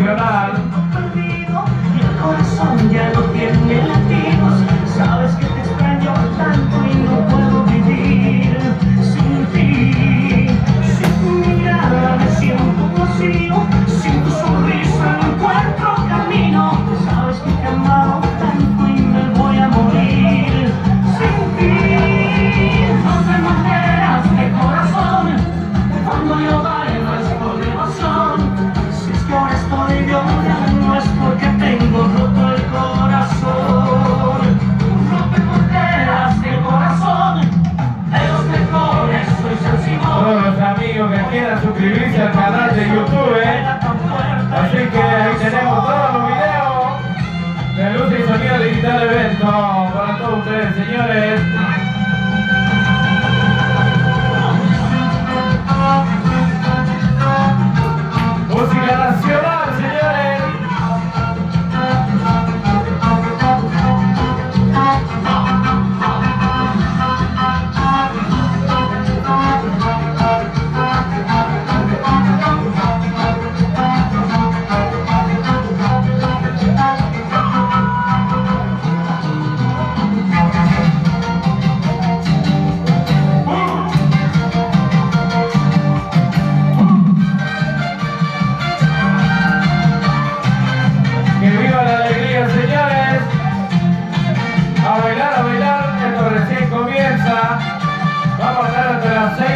Nacional. Perdido y el corazón ya no tiene latidos. Sabes que te extraño tanto y no puedo vivir sin ti. Sin tu mirada me siento vacío, sin tu sonrisa no encuentro camino. Sabes que te he amado tanto y me voy a morir sin ti. No te manteras de corazón cuando yo bailo es por devoción. Si es que ahora estoy llorando es porque tengo roto el corazón. No te manteras de corazón, de los mejores soy San Simón. Todos los amigos que quieran suscribirse al canal de YouTube, así que ahí tenemos todos los videos de Luz y Sonido Digital Evento para todos ustedes, señores. Música nacional, señores. Que viva la alegría, señores. A bailar, esto recién comienza. Vamos a estar hasta las 6